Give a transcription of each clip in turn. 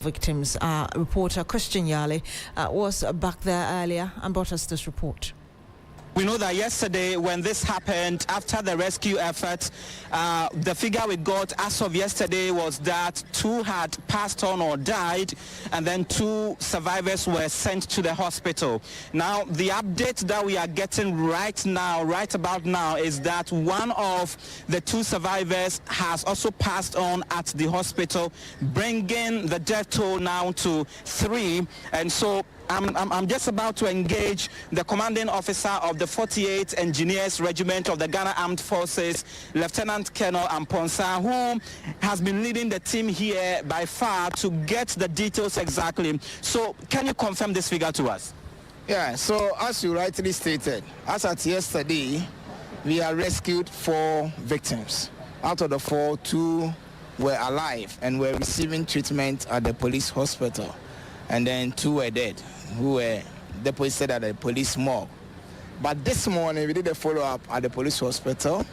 victims. Reporter Christian Yale was back there earlier and brought us this report. We know that yesterday when this happened, after the rescue effort, the figure we got as of yesterday was that 2 had passed on or died, and then 2 survivors were sent to the hospital. Now, the update that we are getting right about now, is that one of the 2 survivors has also passed on at the hospital, bringing the death toll now to 3. And so I'm just about to engage the commanding officer of the 48th Engineers Regiment of the Ghana Armed Forces, Lieutenant Colonel Amponsa, who has been leading the team here by far to get the details exactly. So can you confirm this figure to us? Yeah, so as you rightly stated, as at yesterday, we have rescued 4 victims. Out of the 4, 2 were alive and were receiving treatment at the police hospital. And then 2 were dead, who were deposited at the police morgue. But this morning, we did a follow-up at the police hospital,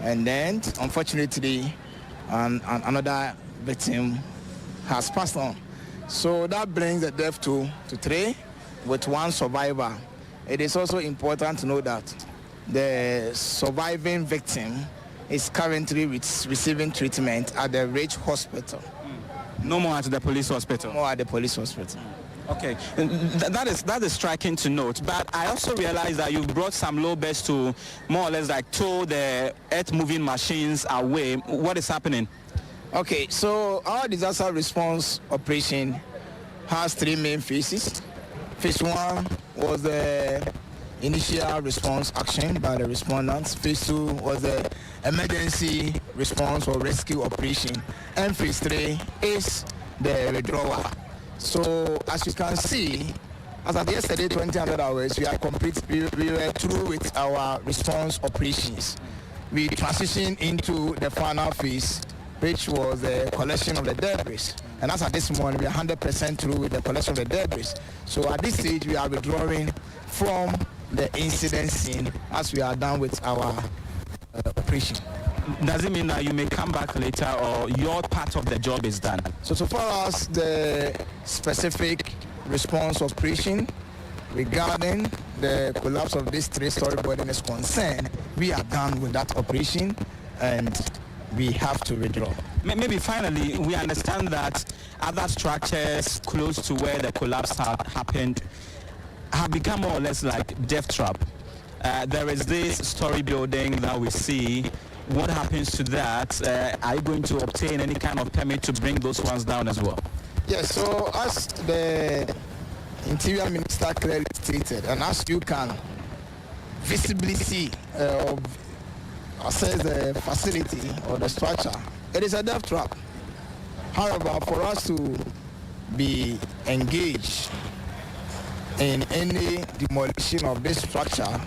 and then, unfortunately, another victim has passed on. So that brings the death toll to 3, with 1 survivor. It is also important to know that the surviving victim is currently receiving treatment at the Ridge Hospital. No more at the police hospital? More at the police hospital. Okay, that is striking to note, but I also realize that you've brought some lowbers to more or less like tow the earth-moving machines away. What is happening? Okay, so our disaster response operation has 3 main phases. Phase 1 was the initial response action by the respondents. Phase 2 was the emergency response or rescue operation. And phase 3 is the withdrawal. So as you can see, as of yesterday, 2000 hours, we are complete. We were through with our response operations. We transitioned into the final phase, which was the collection of the debris. And as at this morning, we are 100% through with the collection of the debris. So at this stage, we are withdrawing from the incident scene as we are done with our operation. Does it mean that you may come back later, or your part of the job is done? So far as the specific response operation regarding the collapse of this 3-story building is concerned, we are done with that operation and we have to withdraw. Maybe finally, we understand that other structures close to where the collapse happened have become more or less like death trap. There is this story building that we see. What happens to that? Are you going to obtain any kind of permit to bring those ones down as well? Yes, so as the Interior Minister clearly stated, and as you can visibly see or assess the facility or the structure, it is a death trap. However, for us to be engaged in any demolition of this structure,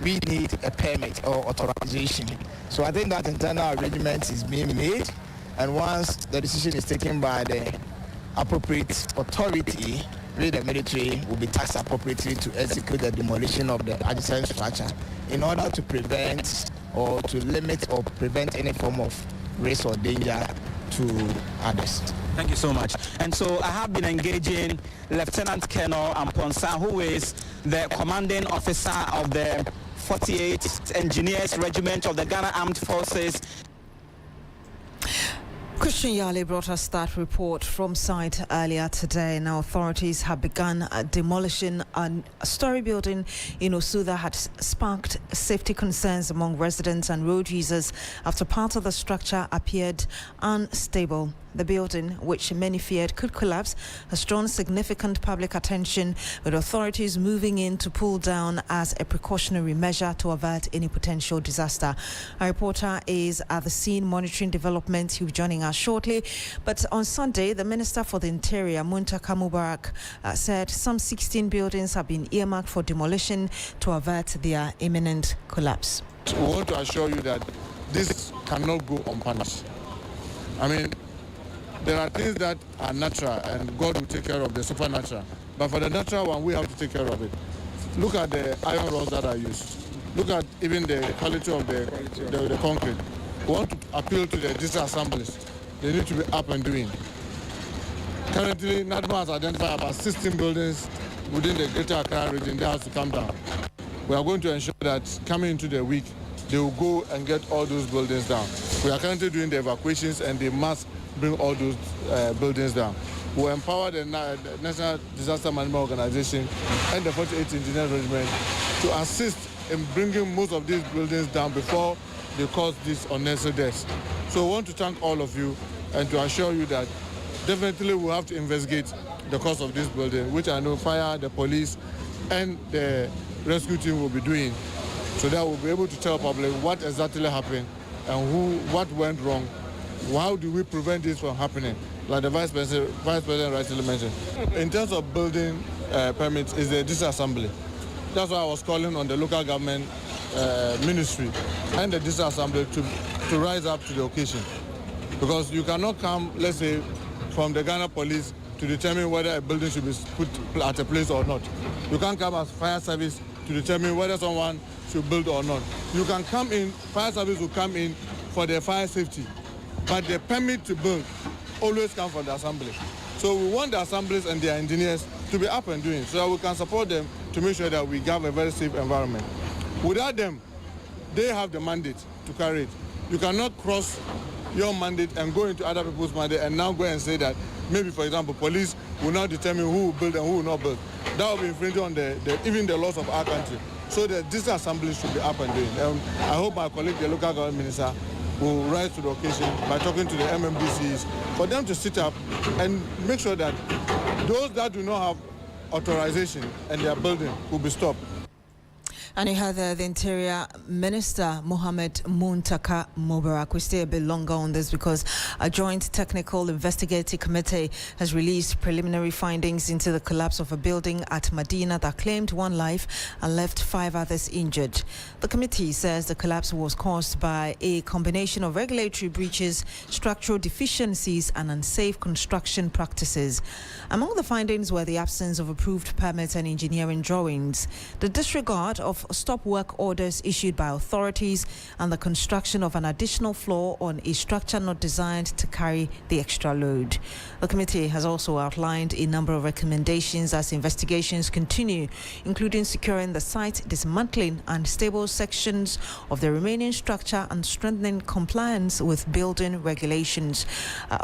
we need a permit or authorization. So I think that internal arrangement is being made, and once the decision is taken by the appropriate authority, we, the military, will be tasked appropriately to execute the demolition of the adjacent structure in order to prevent or to limit or prevent any form of risk or danger to others. Thank you so much. And so I have been engaging Lieutenant Colonel Amponsa, who is the commanding officer of the 48th Engineers Regiment of the Ghana Armed Forces. Christian Yale brought us that report from site earlier today. Now, authorities have begun demolishing a story building in Osu that had sparked safety concerns among residents and road users after part of the structure appeared unstable. The building, which many feared could collapse, has drawn significant public attention, with authorities moving in to pull down as a precautionary measure to avert any potential disaster. Our reporter is at the scene monitoring developments. He'll be joining us shortly. But on Sunday, the Minister for the Interior, Muntaka Mubarak, said some 16 buildings have been earmarked for demolition to avert their imminent collapse. We want to assure you that this cannot go unpunished. I mean, there are things that are natural and God will take care of the supernatural. But for the natural one, we have to take care of it. Look at the iron rods that are used. Look at even the quality of the concrete. We want to appeal to the district assemblies. They need to be up and doing. Currently, NADMA has identified about 16 buildings within the Greater Accra region that has to come down. We are going to ensure that coming into the week, they will go and get all those buildings down. We are currently doing the evacuations and they must bring all those buildings down. We'll empower the National Disaster Management Organization and the 48th Engineers Regiment to assist in bringing most of these buildings down before they cause these unnecessary deaths. So I want to thank all of you and to assure you that definitely we'll have to investigate the cause of this building, which I know fire, the police, and the rescue team will be doing, so that we'll be able to tell the public what exactly happened and what went wrong. How do we prevent this from happening? Like the Vice President rightly mentioned. In terms of building permits, is the disassembly. That's why I was calling on the local government ministry and the disassembly to rise up to the occasion. Because you cannot come, let's say, from the Ghana police to determine whether a building should be put at a place or not. You can't come as fire service to determine whether someone should build or not. You can come in, fire service will come in for their fire safety, but the permit to build always comes from the assembly. So we want the assemblies and their engineers to be up and doing so that we can support them to make sure that we have a very safe environment. Without them, they have the mandate to carry it. You cannot cross your mandate and go into other people's mandate and now go and say that maybe, for example, police will now determine who will build and who will not build. That will be infringing on even the laws of our country. So that this assembly should be up and doing. I hope my colleague, the local government minister, will rise to the occasion by talking to the MMDCs for them to sit up and make sure that those that do not have authorization and their building will be stopped. And you heard the Interior Minister, Mohammed Muntaka Mubarak. We stay a bit longer on this because a joint technical investigative committee has released preliminary findings into the collapse of a building at Medina that claimed one life and left 5 others injured. The committee says the collapse was caused by a combination of regulatory breaches, structural deficiencies and unsafe construction practices. Among the findings were the absence of approved permits and engineering drawings, the disregard of stop work orders issued by authorities, and the construction of an additional floor on a structure not designed to carry the extra load. The committee has also outlined a number of recommendations as investigations continue, including securing the site, dismantling unstable sections of the remaining structure, and strengthening compliance with building regulations.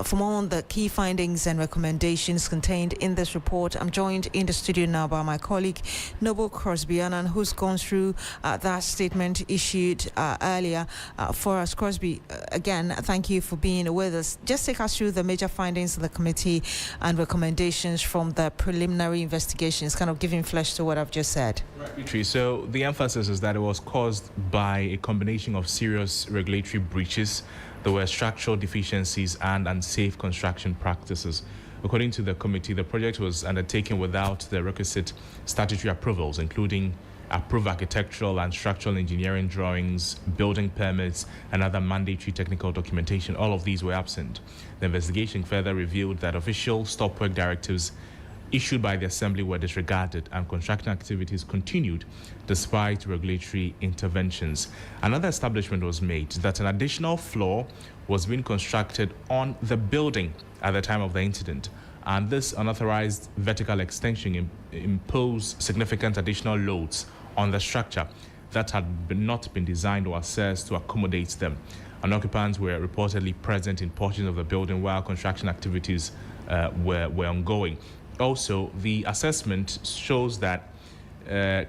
For more on the key findings and recommendations contained in this report, I'm joined in the studio now by my colleague Noble Crosby-Annan, who's gone through that statement issued earlier for us. Crosby, again, thank you for being with us. Just take us through the major findings of the committee and recommendations from the preliminary investigations, kind of giving flesh to what I've just said. Right. So the emphasis is that it was caused by a combination of serious regulatory breaches. There were structural deficiencies and unsafe construction practices. According to the committee, the project was undertaken without the requisite statutory approvals, including approved architectural and structural engineering drawings, building permits, and other mandatory technical documentation. All of these were absent. The investigation further revealed that official stop work directives issued by the Assembly were disregarded and construction activities continued despite regulatory interventions. Another establishment was made that an additional floor was being constructed on the building at the time of the incident, and this unauthorized vertical extension imposed significant additional loads on the structure that had not been designed or assessed to accommodate them. And occupants were reportedly present in portions of the building while construction activities were ongoing. Also, the assessment shows that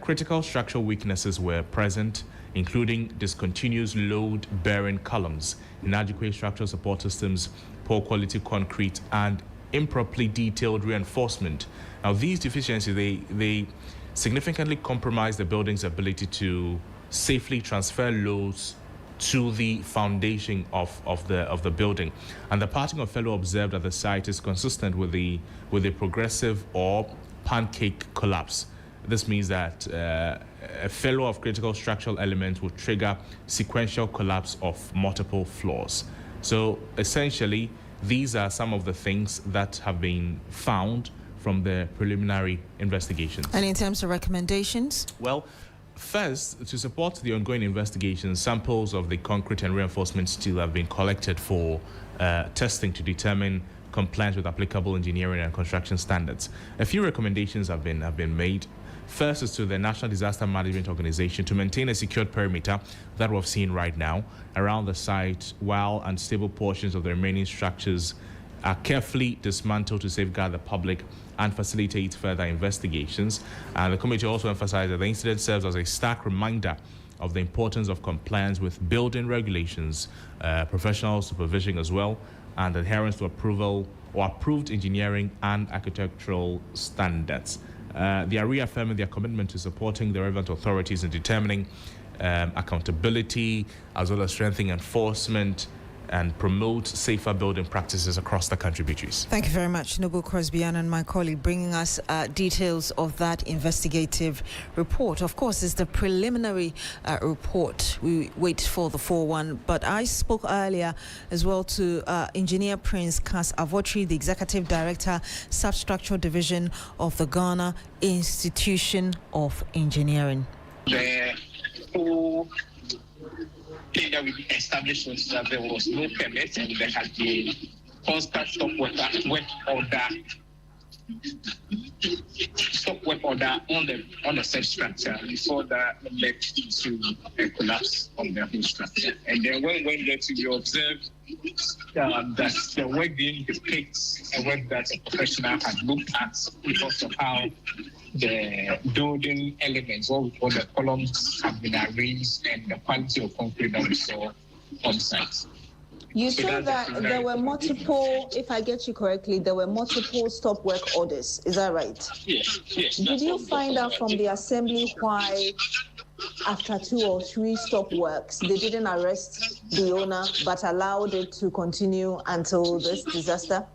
critical structural weaknesses were present, including discontinuous load-bearing columns, inadequate structural support systems, poor quality concrete, and improperly detailed reinforcement. Now, these deficiencies, they significantly compromise the building's ability to safely transfer loads to the foundation of the building. And the parting of fellow observed at the site is consistent with a progressive or pancake collapse. This means that a failure of critical structural elements will trigger sequential collapse of multiple floors. So essentially, these are some of the things that have been found from the preliminary investigations. And in terms of recommendations? Well, first, to support the ongoing investigation, samples of the concrete and reinforcement steel have been collected for testing to determine compliance with applicable engineering and construction standards. A few recommendations have been made. First is to the National Disaster Management Organization to maintain a secured perimeter that we've seen right now around the site, while unstable portions of the remaining structures are carefully dismantled to safeguard the public and facilitate further investigations. And the committee also emphasized that the incident serves as a stark reminder of the importance of compliance with building regulations, professional supervision as well, and adherence to approval or approved engineering and architectural standards. They are reaffirming their commitment to supporting the relevant authorities in determining accountability, as well as strengthening enforcement and promote safer building practices across the country, Beatrice. Thank you very much, Noble Crosbyan and my colleague, bringing us details of that investigative report. Of course, it's the preliminary report. We wait for the full one. But I spoke earlier as well to Engineer Prince Kas Avotri, the Executive Director, Substructural Division of the Ghana Institution of Engineering. The whole thing that we established was that there was no permit and there had been constant stop work order on the said structure before that led to a collapse of the whole structure. And then when we went there we observed that the work didn't depict a work that a professional had looked at because of how the building elements, what we call the columns, have been arranged and the quality of concrete that we saw on site. You said that there were multiple, if I get you correctly, there were multiple stop work orders. Is that right? Yes. Did you find out from the assembly why, after 2 or 3 stop works, they didn't arrest the owner but allowed it to continue until this disaster?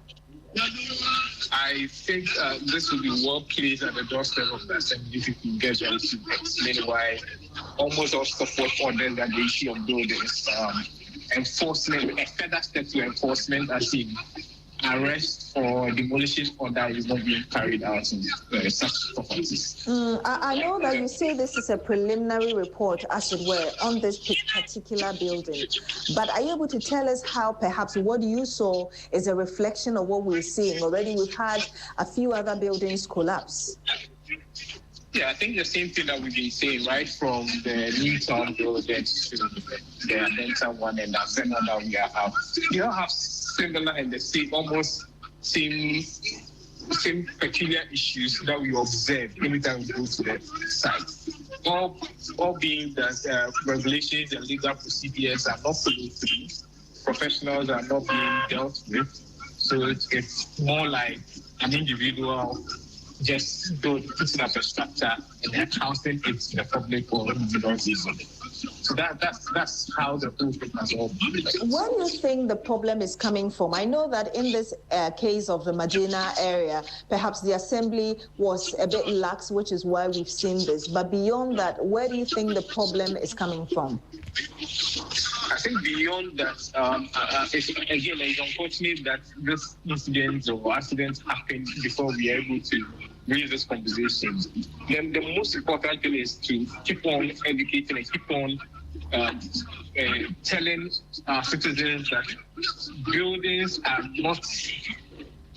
I think this will be well placed at the doorstep of the assembly if you can get them to explain why almost all stop work orders that the issue of buildings, enforcement, a further step to enforcement as in arrest or demolition order is not being carried out in such properties. I know that you say this is a preliminary report, as it were, on this particular building, but are you able to tell us how perhaps what you saw is a reflection of what we're seeing? Already we've had a few other buildings collapse. Yeah, I think the same thing that we've been saying, right from the Newtown building to the Adenta one and the Zena that we have. You all have similar and the same, almost same peculiar issues that we observe anytime we go to the site. All being that regulations and legal procedures are not followed through, professionals are not being dealt with. So it's more like an individual just putting up a structure and then housing it to the public for individual reason. So that's how the whole thing has all been. Where do you think the problem is coming from? I know that in this case of the Medina area, perhaps the assembly was a bit lax, which is why we've seen this. But beyond that, where do you think the problem is coming from? I think beyond that, it's unfortunate that this incident or accidents happened before we are able to raise this conversation. Then the most important thing is to keep on educating and keep on telling our citizens that buildings are not,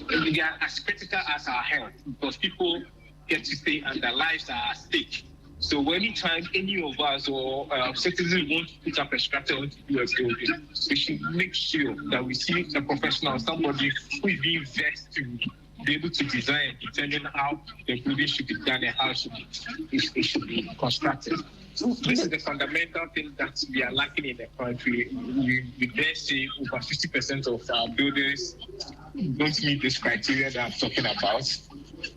they are as critical as our health, because people get to stay and their lives are at stake. So anytime any of us or citizens want to put up a structure to do a building, we should make sure that we see a professional, somebody who is being versed to be able to design and determine how the building should be done and how it should be constructed. This is the fundamental thing that we are lacking in the country. We dare say over 50% of our buildings don't meet this criteria that I'm talking about.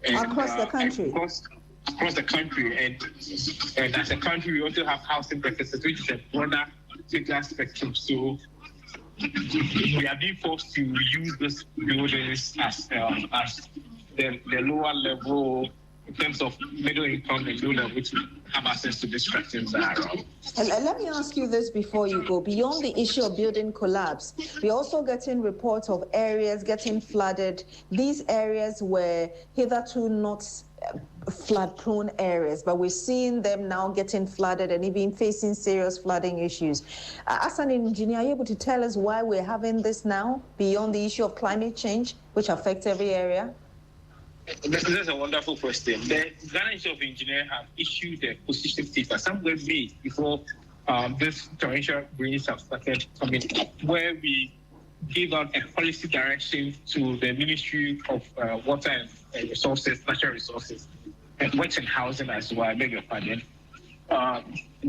And, across the country? Across the country. And as a country, we also have housing deficit, which is a broader bigger spectrum. So we are being forced to use these buildings as the lower level in terms of middle income and low level to have access to these structures that are around. And let me ask you this before you go. Beyond the issue of building collapse, we're also getting reports of areas getting flooded. These areas were hitherto not flood-prone areas, but we're seeing them now getting flooded and even facing serious flooding issues. As an engineer, are you able to tell us why we're having this now, beyond the issue of climate change, which affects every area? This is a wonderful question. The Ghana Institute of Engineering have issued a position paper somewhere May before this torrential rains have started coming up, where we gave out a policy direction to the Ministry of Water and Resources, Natural Resources, and Works and Housing as well, I beg your pardon,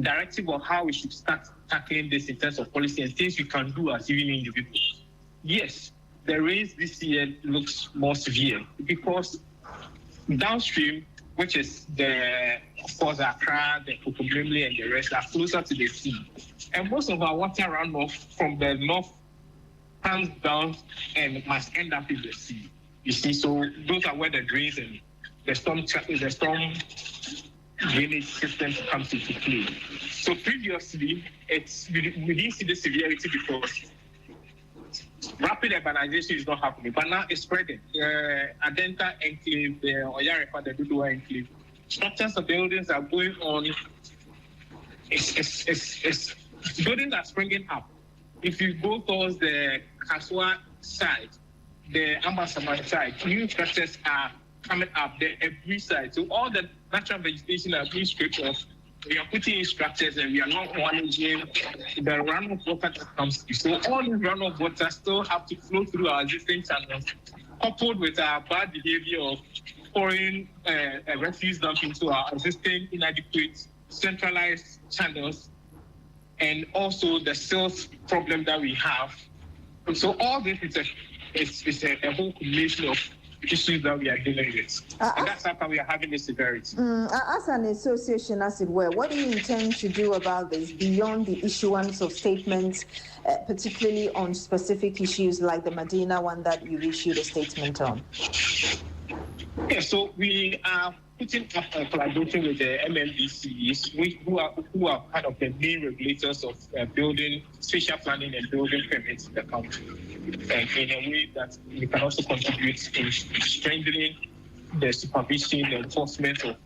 directive on how we should start tackling this in terms of policy and things we can do as even individuals. Yes, the rains this year looks more severe because downstream, which is of course, Accra, the Kokomlemle, and the rest are closer to the sea. And most of our water runoff from the north comes down and must end up in the sea. You see, so those are where the drains and the storm drainage system comes into play. So previously, we didn't see the severity because rapid urbanization is not happening, but now it's spreading. Adenta enclave, the Oyarefa, the Dudua enclave, structures of buildings are going on. It's buildings are springing up. If you go towards the Kaswa side, the Ambasaman side, new structures are coming up there every side. So all the natural vegetation are being scraped off. We are putting in structures and we are not managing the runoff water that comes through. So all the runoff water still have to flow through our existing channels, coupled with our bad behavior of pouring refuse dump into our existing inadequate centralized channels, and also the silt problem that we have. And so all this is a whole combination of issues that we are dealing with. And that's how we are having this severity. As an association, as it were, what do you intend to do about this beyond the issuance of statements, particularly on specific issues like the Medina one that you issued a statement on? Yeah, so we are putting up a collaboration with the MMDCs, who are part of the main regulators of building, spatial planning and building permits in the country, and in a way that we can also contribute in strengthening the supervision and enforcement of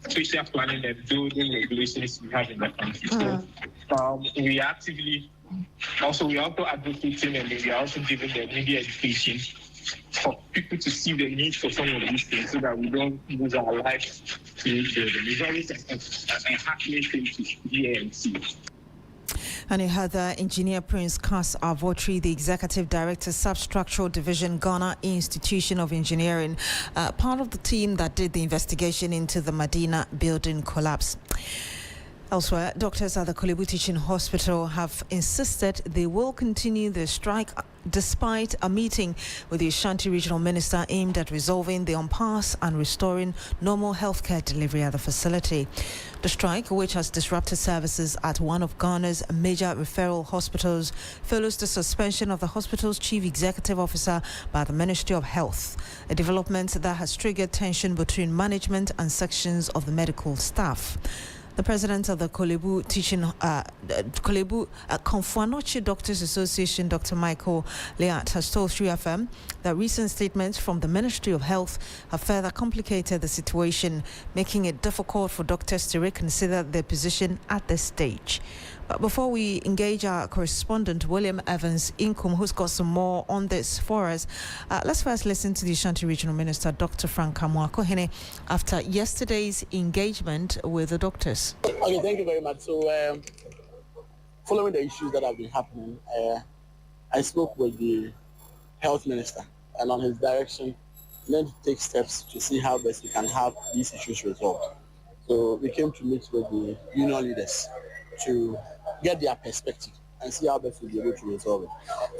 spatial planning and building regulations we have in the country. So we are also advocating, and we are also giving the media education for people to see the need for some of these things so that we don't lose our lives to it. It's always a happening thing to hear and see. And you heard Engineer Prince Kas Avotri, the Executive Director, Substructural Division, Ghana Institution of Engineering, part of the team that did the investigation into the Medina building collapse. Elsewhere, doctors at the Kolebu Teaching Hospital have insisted they will continue the strike despite a meeting with the Ashanti Regional Minister aimed at resolving the impasse and restoring normal healthcare delivery at the facility. The strike, which has disrupted services at one of Ghana's major referral hospitals, follows the suspension of the hospital's chief executive officer by the Ministry of Health, a development that has triggered tension between management and sections of the medical staff. The president of the Kolebu Konfuanochi Doctors Association, Dr. Michael Leat, has told 3FM that recent statements from the Ministry of Health have further complicated the situation, making it difficult for doctors to reconsider their position at this stage. But before we engage our correspondent, William Evans Inkum, who's got some more on this for us, let's first listen to the Ashanti Regional Minister, Dr. Frank Kamwakohene, after yesterday's engagement with the doctors. Okay, thank you very much. So, following the issues that have been happening, I spoke with the health minister, and on his direction, then to take steps to see how best we can have these issues resolved. So we came to meet with the union leaders to get their perspective and see how best we'll be able to resolve it.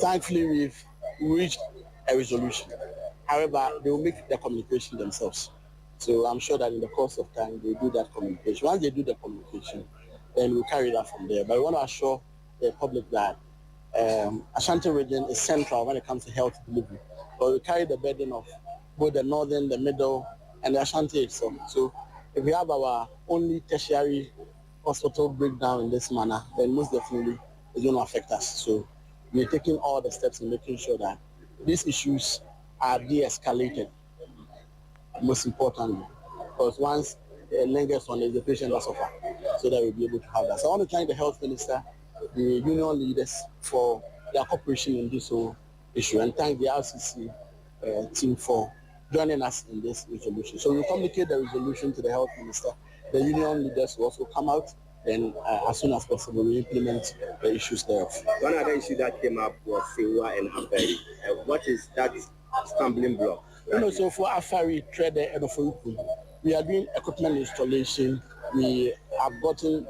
Thankfully, we've reached a resolution. However, they will make the communication themselves. So I'm sure that in the course of time, they'll do that communication. Once they do the communication, then we'll carry that from there. But we want to assure the public that Ashanti region is central when it comes to health delivery. But we carry the burden of both the northern, the middle, and the Ashanti itself. So if we have our only tertiary hospital breakdown in this manner, then most definitely it's going to affect us. So we're taking all the steps in making sure that these issues are de-escalated, most importantly. because once it lingers on it, the patient will suffer. So that we'll be able to have that. So I want to thank the health minister, the union leaders for their cooperation in this whole issue, and thank the RCC team for joining us in this resolution. So we'll communicate the resolution to the health minister. The union leaders will also come out, and as soon as possible, we implement the issues thereof. One other issue that came up was Sewa and Afari. What is that stumbling block? So for Afari, Trader, and Ofuruku, we are doing equipment installation. We have gotten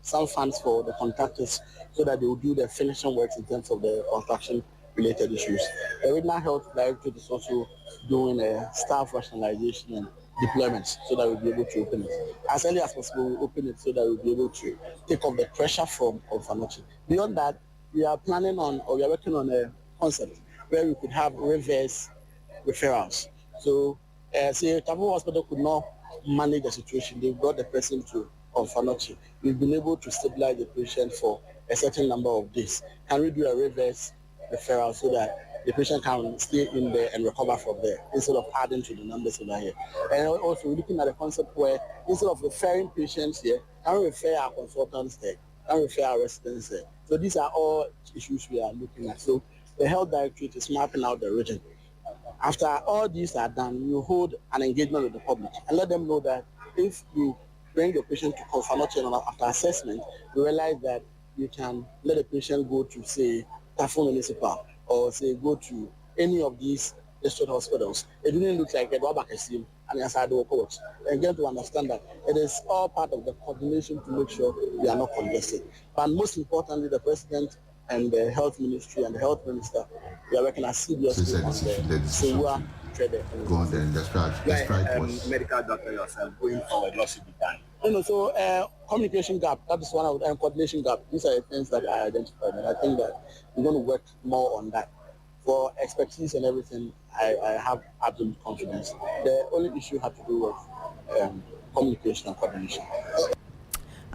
some funds for the contractors so that they will do the finishing works in terms of the construction-related issues. The regional health directorate is also doing staff rationalization and deployments so that we'll be able to open it. As early as possible, we'll open it so that we'll be able to take off the pressure from Confanochi. Beyond that, we are planning on, or we are working on a concept where we could have reverse referrals. So, say Tabu Hospital could not manage the situation. They brought the person to Confanochi. We've been able to stabilize the patient for a certain number of days. Can we do a reverse referral so that the patient can stay in there and recover from there instead of adding to the numbers over here? And also we're looking at a concept where instead of referring patients here, can we refer our consultants there? Can we refer our residents there? So these are all issues we are looking at. So the health directorate is mapping out the region. After all these are done, you hold an engagement with the public and let them know that if you bring the patient to Confanochi and after assessment, you realize that you can let the patient go to, say, Tafu Municipal, or say go to any of these district hospitals. It didn't look like a Wabakasim and Yasado coach. And get to understand that it is all part of the coordination to make sure we are not congested. But most importantly, the president and the health ministry and the health minister, we are working as seriously on the Sewa Trader. Go on then, that's right. Medical doctor yourself, going forward, what should be done? So communication gap, that is one of the, and coordination gap. These are the things that I identified, and I think that we're going to work more on that. For expertise and everything, I have absolute confidence. The only issue had to do with communication and coordination.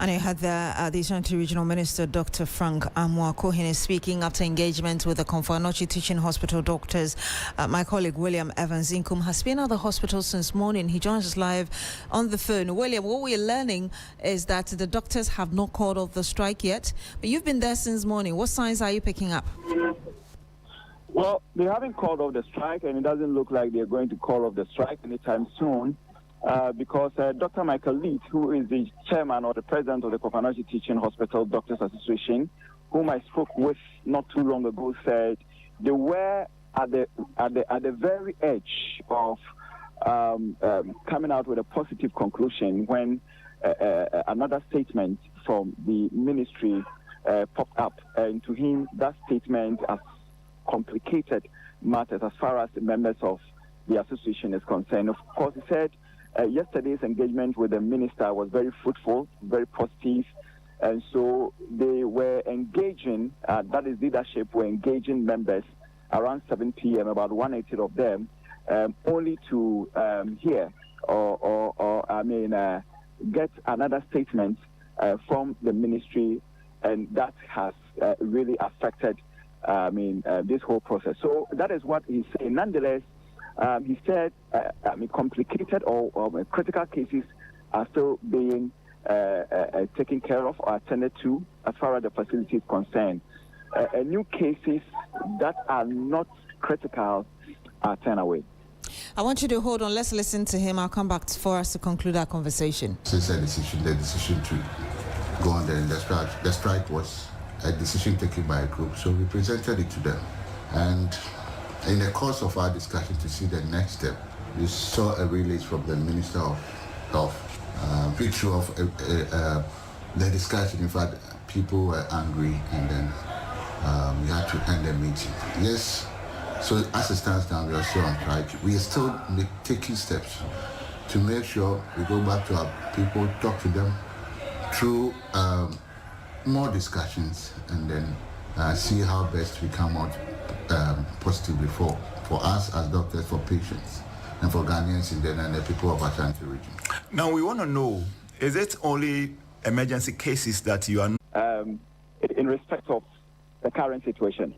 And you had the Additional Regional Minister, Dr. Frank Amwa-Cohen, speaking after engagement with the Confanochi Teaching Hospital doctors. My colleague William Evans Inkum has been at the hospital since morning. He joins us live on the phone. William, what we're learning is that the doctors have not called off the strike yet, but you've been there since morning. What signs are you picking up? Well, they haven't called off the strike, and it doesn't look like they're going to call off the strike anytime soon. Because Dr. Michael Leet, who is the chairman or the president of the Confanochi Teaching Hospital Doctors Association, whom I spoke with not too long ago, said they were at the very edge of coming out with a positive conclusion when another statement from the ministry popped up, and to him that statement has complicated matters as far as the members of the association is concerned. Of course, he said yesterday's engagement with the minister was very fruitful, very positive, and so they were engaging, that is leadership, were engaging members around 7 p.m., about 180 of them, only to hear get another statement from the ministry, and that has really affected this whole process. So that is what he's saying. Nonetheless, he said complicated or critical cases are still being taken care of or attended to as far as the facility is concerned. New cases that are not critical are turned away. I want you to hold on. Let's listen to him. I'll come back for us to conclude our conversation. Since the decision to go on the strike was a decision taken by a group, so we presented it to them. And in the course of our discussion to see the next step, we saw a release from the Minister of Health, picture of the discussion. In fact, people were angry, and then we had to end the meeting. Yes, so as it stands now, we are still on strike. We are still taking steps to make sure we go back to our people, talk to them through more discussions, and then see how best we come out positively for us as doctors, for patients, and for Ghanaians in and the people of Ashanti region. Now we want to know, is it only emergency cases that you are... in respect of the current situation?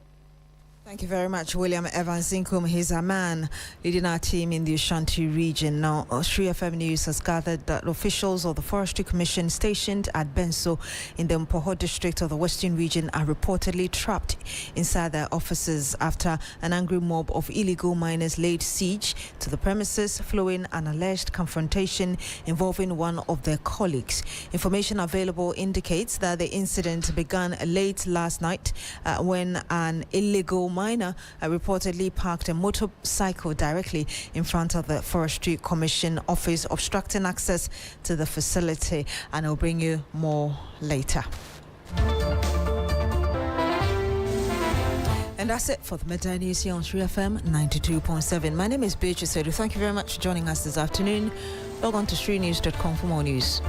Thank you very much, William Evans Inkum. He's a man leading our team in the Ashanti region. Now, 3FM News has gathered that officials of the Forestry Commission stationed at Benso in the Mpoho district of the Western region are reportedly trapped inside their offices after an angry mob of illegal miners laid siege to the premises following an alleged confrontation involving one of their colleagues. Information available indicates that the incident began late last night when an illegal miner reportedly parked a motorcycle directly in front of the Forestry Commission office, obstructing access to the facility. And I'll bring you more later. And that's it for the midday news here on 3FM 92.7. My name is Beatrice Adu. Thank you very much for joining us this afternoon. Log on to 3news.com for more news.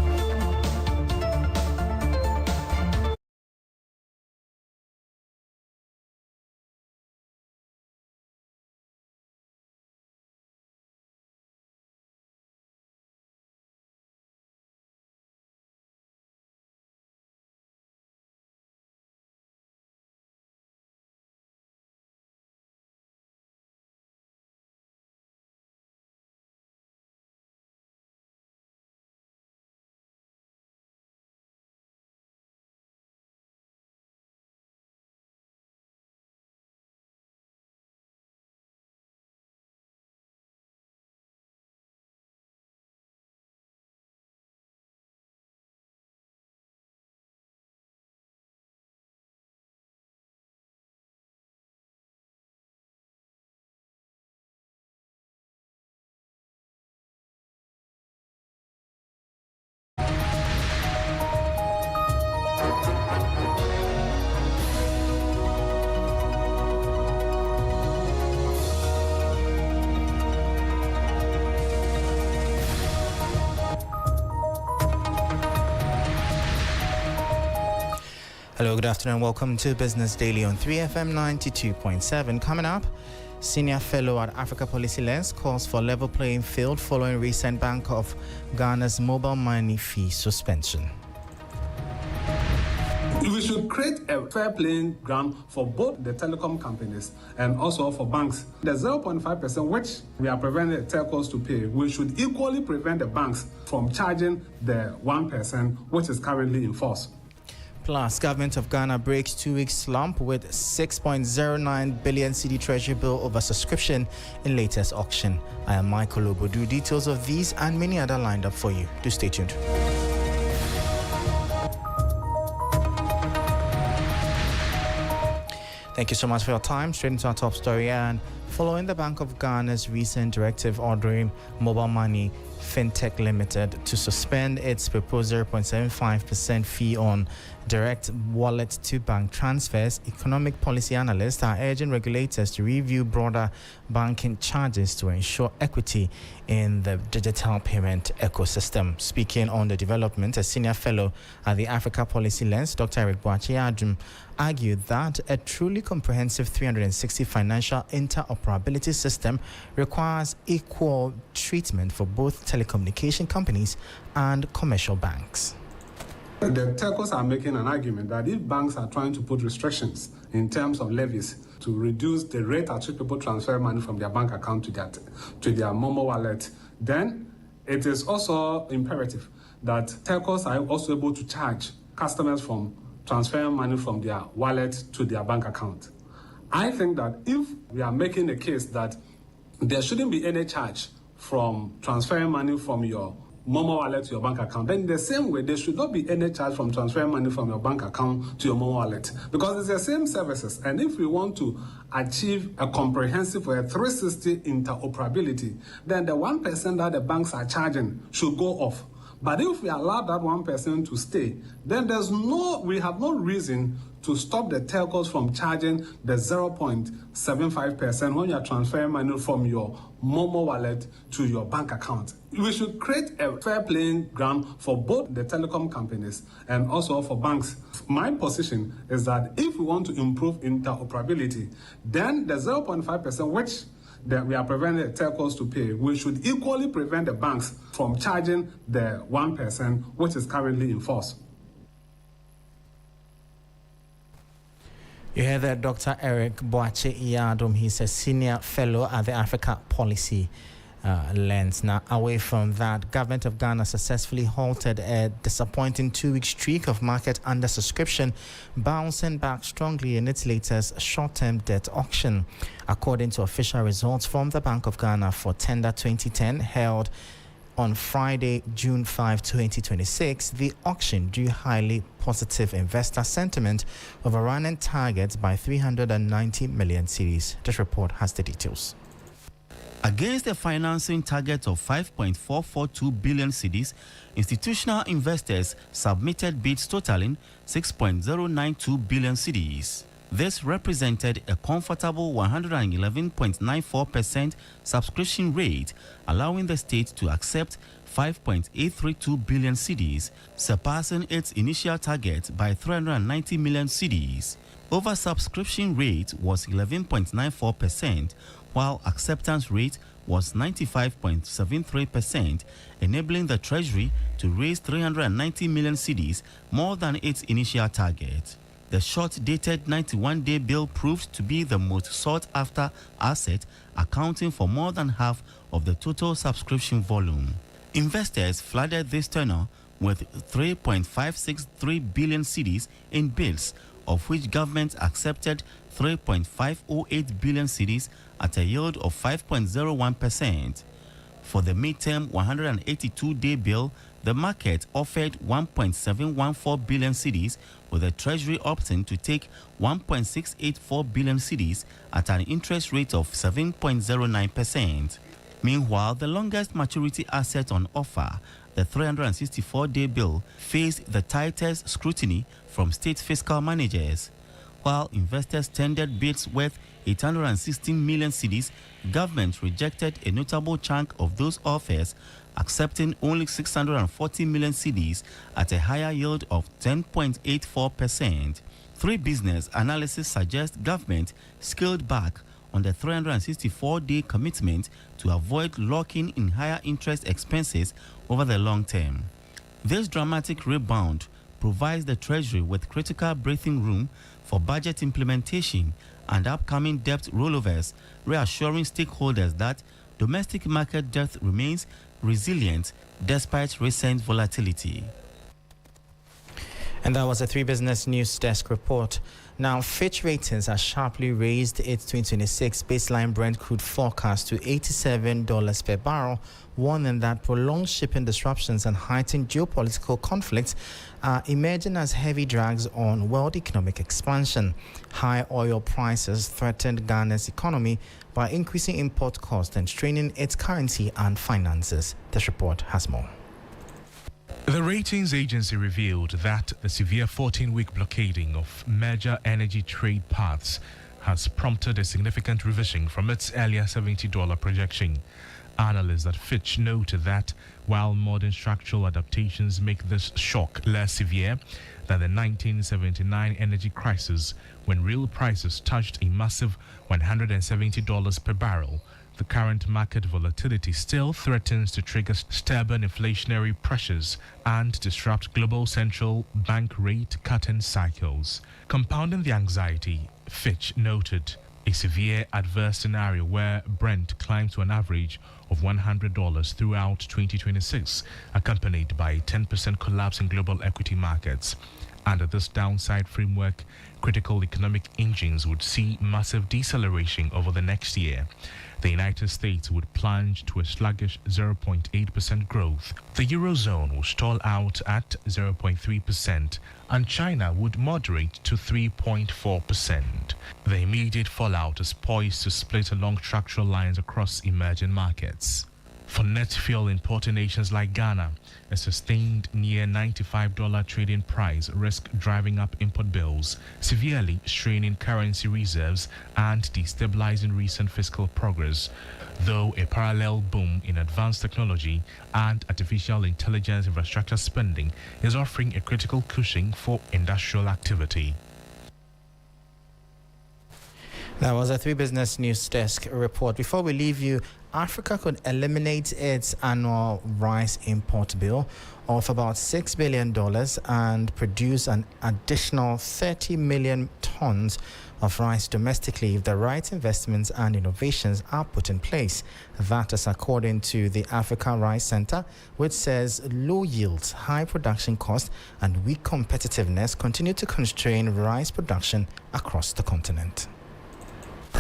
Hello, good afternoon. Welcome to Business Daily on 3FM 92.7. Coming up, Senior Fellow at Africa Policy Lens calls for level playing field following recent Bank of Ghana's mobile money fee suspension. We should create a fair playing ground for both the telecom companies and also for banks. The 0.5% which we are preventing the telcos to pay, we should equally prevent the banks from charging the 1% which is currently in force. Plus, Government of Ghana breaks 2-week slump with 6.09 billion cedi treasury bill over subscription in latest auction. I am Michael Obodu. Details of these and many other lined up for you. Do stay tuned. Thank you so much for your time. Straight into our top story. And following the Bank of Ghana's recent directive ordering Mobile Money Fintech Limited to suspend its proposed 0.75% fee on direct wallet to bank transfers, economic policy analysts are urging regulators to review broader banking charges to ensure equity in the digital payment ecosystem. Speaking on the development, a senior fellow at the Africa Policy Lens, Dr. Beatrice Adu, argued that a truly comprehensive 360 financial interoperability system requires equal treatment for both telecommunication companies and commercial banks. The telcos are making an argument that if banks are trying to put restrictions in terms of levies to reduce the rate at which people transfer money from their bank account to their Momo wallet, then it is also imperative that telcos are also able to charge customers from transferring money from their wallet to their bank account. I think that if we are making a case that there shouldn't be any charge from transferring money from your Momo wallet to your bank account, then in the same way, there should not be any charge from transferring money from your bank account to your Momo wallet, because it's the same services. And if we want to achieve a comprehensive or a 360 interoperability, then the 1% that the banks are charging should go off. But if we allow that 1% to stay, then we have no reason to stop the telcos from charging the 0.75% when you are transferring money from your Momo wallet to your bank account. We should create a fair playing ground for both the telecom companies and also for banks. My position is that if we want to improve interoperability, then the 0.5% which we are preventing the telcos to pay, we should equally prevent the banks from charging the 1% which is currently in force. You hear that Dr. Eric Beatrice Adu, he's a senior fellow at the Africa Policy Lens. Now, away from that, Government of Ghana successfully halted a disappointing 2-week streak of market undersubscription, bouncing back strongly in its latest short-term debt auction. According to official results from the Bank of Ghana for Tender 2010, held on Friday, June 5, 2026, the auction drew highly positive investor sentiment, overrunning targets by 390 million cedis. This report has the details. Against a financing target of 5.442 billion cedis, institutional investors submitted bids totaling 6.092 billion cedis. This represented a comfortable 111.94% subscription rate, allowing the state to accept 5.832 billion cedis, surpassing its initial target by 390 million cedis. Oversubscription rate was 11.94%, while acceptance rate was 95.73%, enabling the Treasury to raise 390 million cedis, more than its initial target. The short-dated 91-day bill proved to be the most sought-after asset, accounting for more than half of the total subscription volume. Investors flooded this tenor with 3.563 billion cedis in bids, of which government accepted 3.508 billion cedis at a yield of 5.01%. For the midterm 182-day bill, the market offered 1.714 billion cedis, with the Treasury opting to take 1.684 billion cedis at an interest rate of 7.09%. Meanwhile, the longest maturity asset on offer, the 364-day bill, faced the tightest scrutiny from state fiscal managers. While investors tendered bids worth 816 million cedis, government rejected a notable chunk of those offers, accepting only 640 million cedis at a higher yield of 10.84%. Three business analysis suggest government scaled back on the 364-day commitment to avoid locking in higher interest expenses over the long term. This dramatic rebound provides the Treasury with critical breathing room for budget implementation and upcoming debt rollovers, reassuring stakeholders that domestic market debt remains resilient despite recent volatility. And that was a 3 Business News Desk report. Now, Fitch Ratings has sharply raised its 2026 baseline Brent crude forecast to $87 per barrel, warning that prolonged shipping disruptions and heightened geopolitical conflicts are emerging as heavy drags on world economic expansion. High oil prices threatened Ghana's economy by increasing import costs and straining its currency and finances. This report has more. The ratings agency revealed that the severe 14-week blockading of major energy trade paths has prompted a significant revision from its earlier $70 projection. Analysts at Fitch noted that while modern structural adaptations make this shock less severe than the 1979 energy crisis, when real prices touched a massive $170 per barrel, the current market volatility still threatens to trigger stubborn inflationary pressures and disrupt global central bank rate cutting cycles. Compounding the anxiety, Fitch noted a severe adverse scenario where Brent climbed to an average of $100 throughout 2026, accompanied by a 10% collapse in global equity markets. Under this downside framework, critical economic engines would see massive deceleration over the next year. The United States would plunge to a sluggish 0.8% growth. The Eurozone will stall out at 0.3%, and China would moderate to 3.4%. The immediate fallout is poised to split along structural lines across emerging markets. For net fuel importing nations like Ghana, a sustained near $95 trading price risk driving up import bills, severely straining currency reserves and destabilizing recent fiscal progress, though a parallel boom in advanced technology and artificial intelligence infrastructure spending is offering a critical cushion for industrial activity. That was a 3 Business News Desk report. Before we leave you, Africa could eliminate its annual rice import bill of about $6 billion and produce an additional 30 million tons of rice domestically if the right investments and innovations are put in place. That is according to the Africa Rice Center, which says low yields, high production costs, and weak competitiveness continue to constrain rice production across the continent.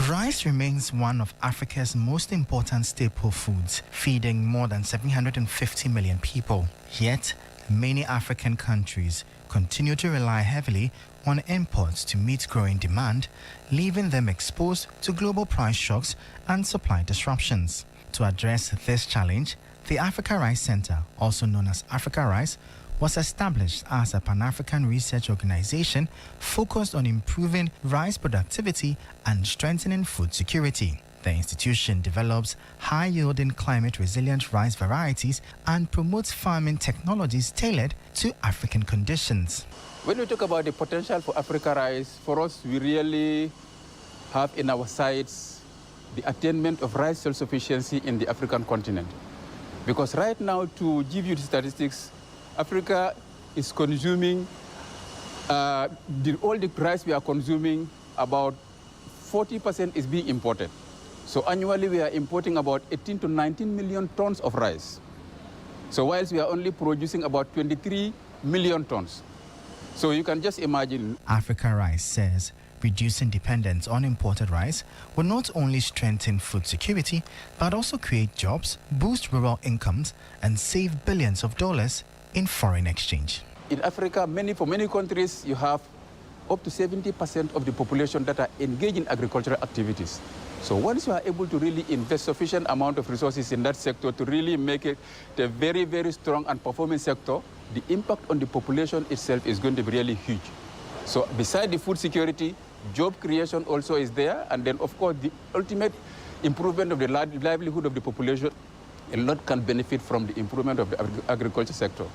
Rice remains one of Africa's most important staple foods, feeding more than 750 million people. Yet, many African countries continue to rely heavily on imports to meet growing demand, leaving them exposed to global price shocks and supply disruptions. To address this challenge, the Africa Rice Center, also known as Africa Rice, was established as a Pan-African research organization focused on improving rice productivity and strengthening food security. The institution develops high-yielding climate-resilient rice varieties and promotes farming technologies tailored to African conditions. When we talk about the potential for Africa rice, for us, we really have in our sights the attainment of rice self-sufficiency in the African continent. Because right now, to give you the statistics, Africa is consuming, all the rice we are consuming, about 40% is being imported. So annually we are importing about 18 to 19 million tons of rice. So whilst we are only producing about 23 million tons. So you can just imagine. Africa Rice says reducing dependence on imported rice will not only strengthen food security, but also create jobs, boost rural incomes, and save billions of dollars in foreign exchange. In Africa, for many countries, you have up to 70% of the population that are engaged in agricultural activities. So once you are able to really invest sufficient amount of resources in that sector to really make it a very, very strong and performing sector, the impact on the population itself is going to be really huge. So beside the food security, job creation also is there, and then of course the ultimate improvement of the livelihood of the population, a lot can benefit from the improvement of the agriculture sector.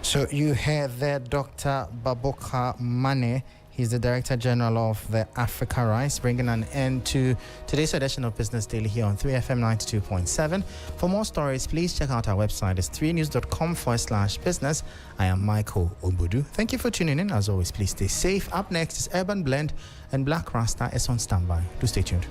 So you heard there Dr. Baboka Mane. He's the Director General of the Africa Rice, bringing an end to today's edition of Business Daily here on 3FM 92.7. For more stories, please check out our website. It's 3news.com/business. I am Michael Obudu. Thank you for tuning in. As always, please stay safe. Up next is Urban Blend, and Black Rasta is on standby. Do stay tuned.